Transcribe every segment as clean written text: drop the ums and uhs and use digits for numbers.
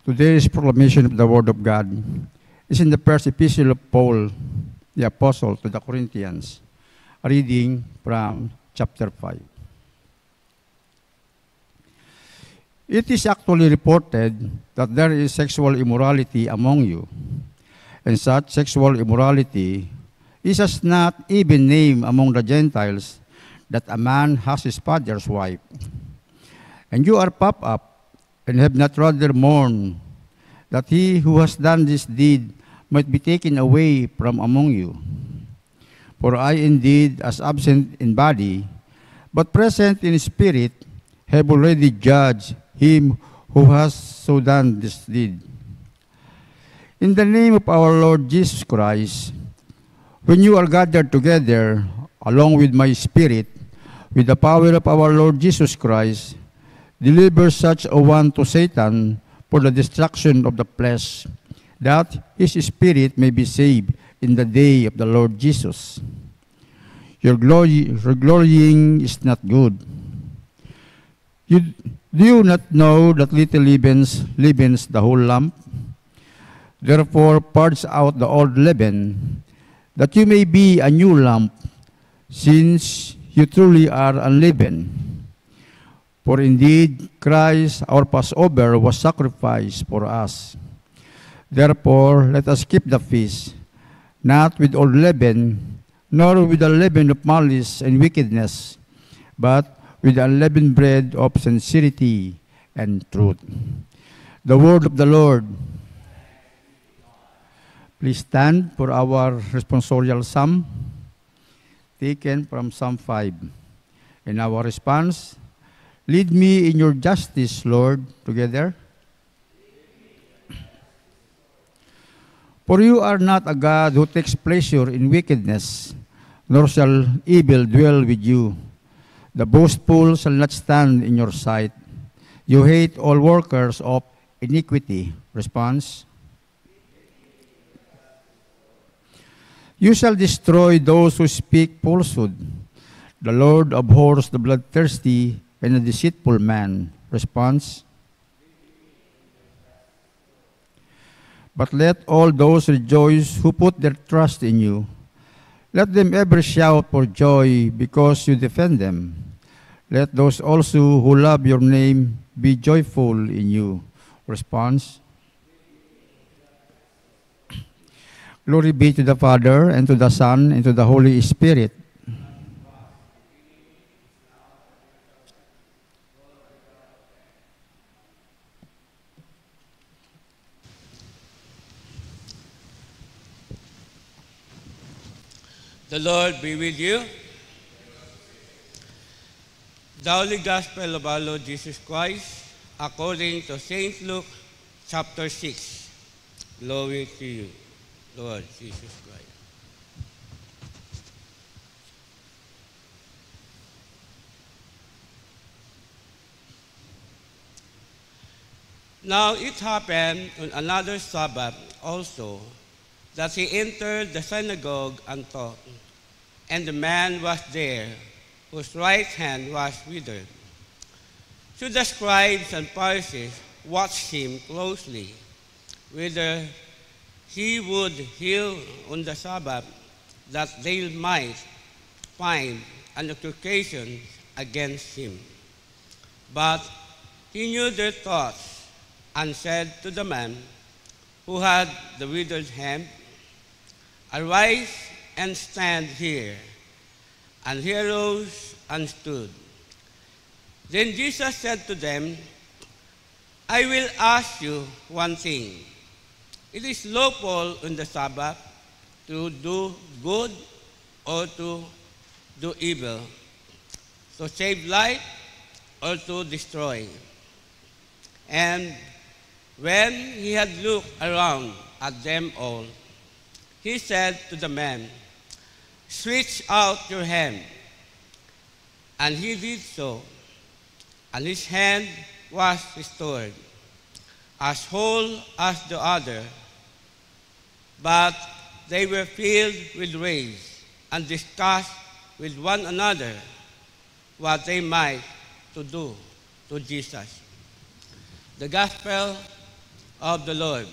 Today's proclamation of the Word of God is in the first epistle of Paul, the Apostle, to the Corinthians, reading from chapter 5. It is actually reported that there is sexual immorality among you, and such sexual immorality is as not even named among the Gentiles that a man has his father's wife. And you are puffed up, and have not rather mourned that he who has done this deed might be taken away from among you. For I indeed, as absent in body, but present in spirit, have already judged him who has so done this deed. In the name of our Lord Jesus Christ, when you are gathered together, along with my spirit, with the power of our Lord Jesus Christ, deliver such a one to Satan for the destruction of the flesh, that his spirit may be saved in the day of the Lord Jesus. Your glorying is not good. Do you not know that little leavens the whole lump? Therefore purge out the old leaven, that you may be a new lump, since you truly are unleavened. For indeed, Christ, our Passover, was sacrificed for us. Therefore, let us keep the feast, not with old leaven, nor with the leaven of malice and wickedness, but with the unleavened bread of sincerity and truth. The word of the Lord. Please stand for our responsorial psalm, taken from Psalm 5. In our response, lead me in your justice, Lord, together. For you are not a God who takes pleasure in wickedness, nor shall evil dwell with you. The boastful shall not stand in your sight. You hate all workers of iniquity. Response. You shall destroy those who speak falsehood. The Lord abhors the bloodthirsty and a deceitful man. Response. But let all those rejoice who put their trust in you. Let them ever shout for joy because you defend them. Let those also who love your name be joyful in you. Response. Glory be to the Father, and to the Son, and to the Holy Spirit. The Lord be with you. The Holy Gospel of our Lord Jesus Christ, according to St. Luke, chapter 6. Glory to you, Lord Jesus Christ. Now it happened on another Sabbath also, that he entered the synagogue and taught. And the man was there, whose right hand was withered. So the scribes and Pharisees watched him closely, whether he would heal on the Sabbath, that they might find an accusation against him. But he knew their thoughts, and said to the man who had the withered hand, Arise and stand here. And he arose and stood. Then Jesus said to them, I will ask you one thing. It is lawful on the Sabbath to do good or to do evil, to save life or to destroy. And when he had looked around at them all, he said to the man, Stretch out your hand. And he did so, and his hand was restored, as whole as the other. But they were filled with rage, and discussed with one another what they might to do to Jesus. The Gospel of the Lord.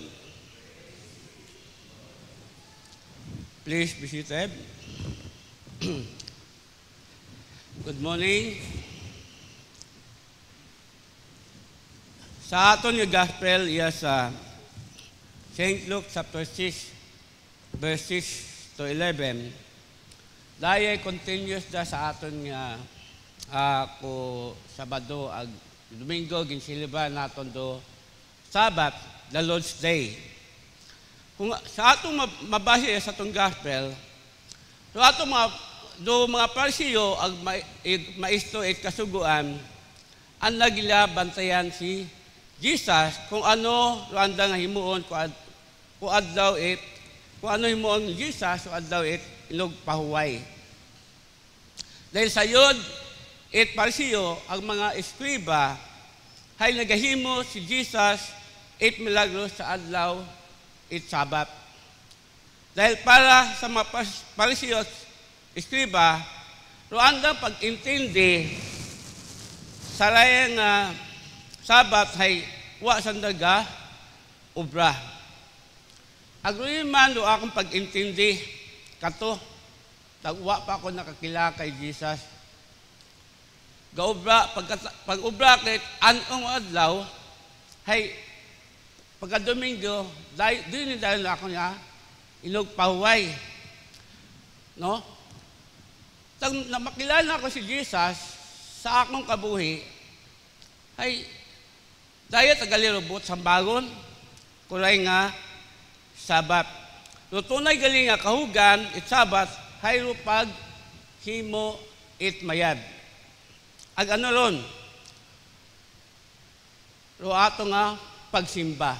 Please be seated. Good morning. Sa aton nga gospel iya sa St. Luke chapter 6 verses to 11. Dayay continuous da sa aton nga ko Sabado ag Domingo ginsilba naton do Sabat, the Lord's Day. Kung sa atong mabase sa atong gospel, so atong mga parsiyo ag maisto at kasuguan ang nagilabantayan si Jesus kung ano ruanda nga himuon kung adlaw it kung ano himuon ni Jesus kung adlaw it inog pahuway. Dahil sa yun, parsiyo ang mga eskriba hay nagahimo si Jesus milagros sa adlaw Sabat. Dahil para sa mga parisiyo at eskriba, ruandang pag-intindi sa rayang Sabat ay wa sandaga obra. Agruin man do akong pag-intindi kato, tagwa pa ako nakakila kay Jesus. Gaobra, pag-obra kahit anong adlaw, hay pagka-Domingo, doon dahil ako niya, inog pahuway. No? Na makilala ko si Jesus sa akong kabuhi, ay dahil tagalirobot sa bagon, kulay nga Sabat. Lutunay galing nga kahugan, Sabat, hayro pag himo mayad. Ag ano ron? Ro ato nga pagsimba.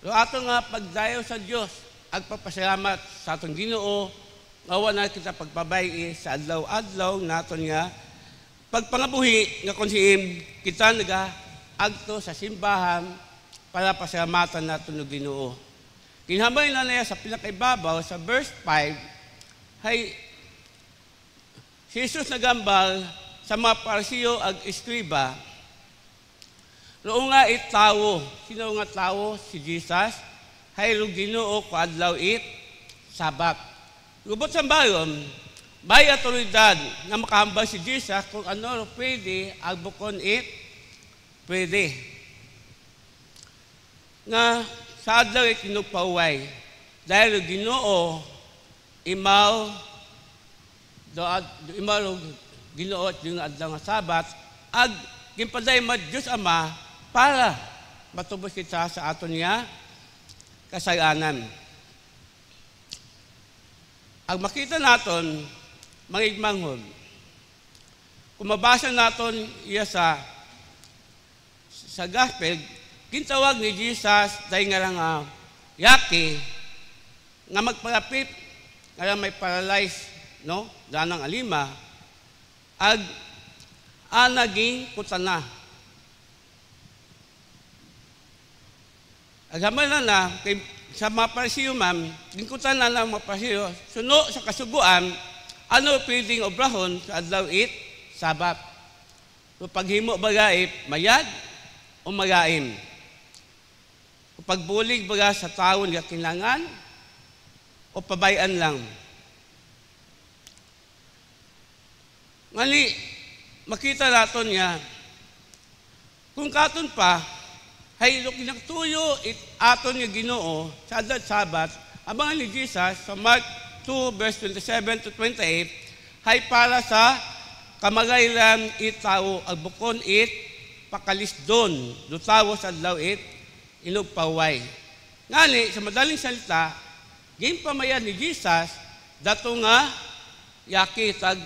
Ro ato nga pagdayo sa Dios, agpapasalamat sa atong Ginoo, awa na kita pagpabay sa adlaw-adlaw naton nga pagpangabuhi nga konsiim kita naga agto sa simbahan para pasalamatan naton ng Ginoo. Kinhamay na niya sa pinakaibabaw sa verse 5 hay si Jesus nagambal sa mga parsiyo ag eskriba. Roong nga tawo. Sino nga tawo? Si Jesus. Hayro Ginoo ko adlaw Sabat. Gubot sa bayon, bay otoridad na makahambal si Jesus kung ano pwede, agbukon pwede. Nga sa adlaw tinugpauway. Dahil Ginoo imaw Ginoo at yung adlaw nga Sabat ag gimpaday mat Diyos Ama para matubos kita sa aton niya kasayanan. Ang makita naton mangigmanghod, kung mabasa naton iya sa gospel, gintawag ni Jesus dahil nga lang yaki nga magpalapit nga may paralyzed, no? Danang alima ag naging kutana. Agaman na kay sa mga parisiyo ma'am, gingkutan na ng mga parisiyo, suno sa kasuguan, ano pwedeng obrahon sa adlaw Sabat. So paghimo bagay, mayad o magaim. O pagbulig baga sa taon nga kinangan o pabayan lang. Ngani, makita naton nga, kung katon pa, hay nagtuyo aton nga Ginoo sa adlaw Sabat, abangan ni Jesus sa Mark 2 verse 27 to 28, hay para sa kamagayran tao agbukon pakalisdon do tawo sa adlaw inog paway. Ngani sa madaling salita, gimpamayan ni Jesus dato nga yaki tag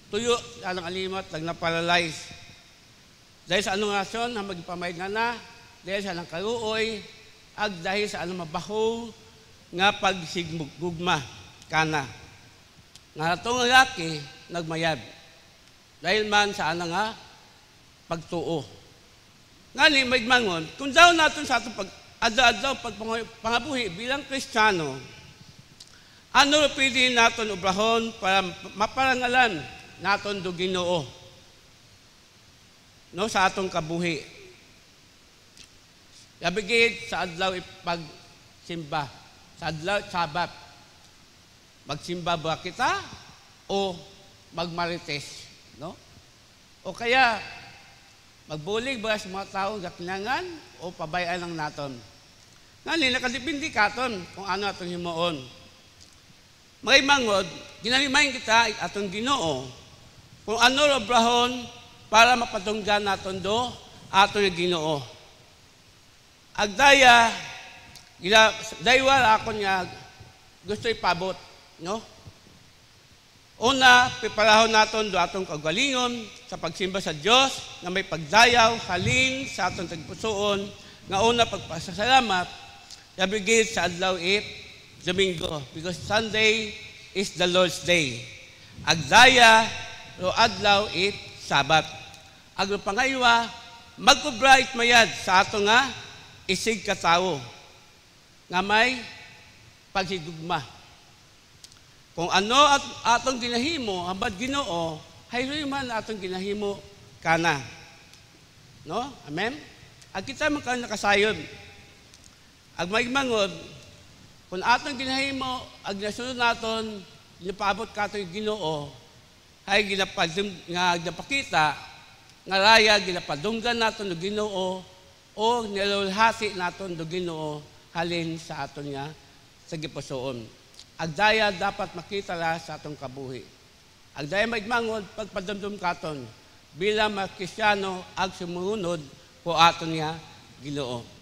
tuyo anang alimat tag na-paralyze. Dahil sa anong rasyon na magpamayad nga na, dahil sa anong karuoy, ag dahil sa anong mabaho, nga pagsigmugma kana. Nga itong lalaki, nagmayad. Dahil man sa anong nga, pagtuo. Ngani, maigmangon, kung daw natin sa itong adlaw-adlaw pagpangabuhi bilang Kristiyano, ano pwede natin obrahon para maparangalan natin do Ginoo? No, sa atong kabuhi. Yabigid sa adlaw ipagsimba. Sa adlaw Sabat. Magsimba ba kita o magmarites, no? O kaya magbulig ba sa mga tao sa kinangan o pabayaan lang naton? Ngani nakadepende katon kung ano atong himuon. Mga mangod, ginalimayin kita atong Ginoo kung ano obrahon para mapatunggan naton do atong Ginoo. Agdaya daywal ako niya gusto ipabot, no? Una, piparahon naton do atong kagalingon sa pagsimba sa Dios na may pagdayaw halin sa atong tagpusoon nga una pagpasalamat yabigid sa adlaw Domingo, because Sunday is the Lord's Day. Agdaya ro adlaw Sabat. Agro pangaywa magkubright mayad sa ato nga isig katawo nga may paghigugma. Kung ano at atong ginahimo hambad Ginoo, hayroy man atong ginahimo kana. No? Amen. Ag kita man nakasayon. Ag maigmangod kung atong ginahimo ag nasunod naton ginapabot katong Ginoo hay ginapakita nga raya ginapadunggan naton do Ginoo o nilulhati naton do Ginoo halin sa aton nga sa gipusoon. Agdaya dapat makita la sa atong kabuhi. Agdaya maigmangod pagpadumdum katon bilang mga Kristiyano ag sumunod po aton nga Ginoo.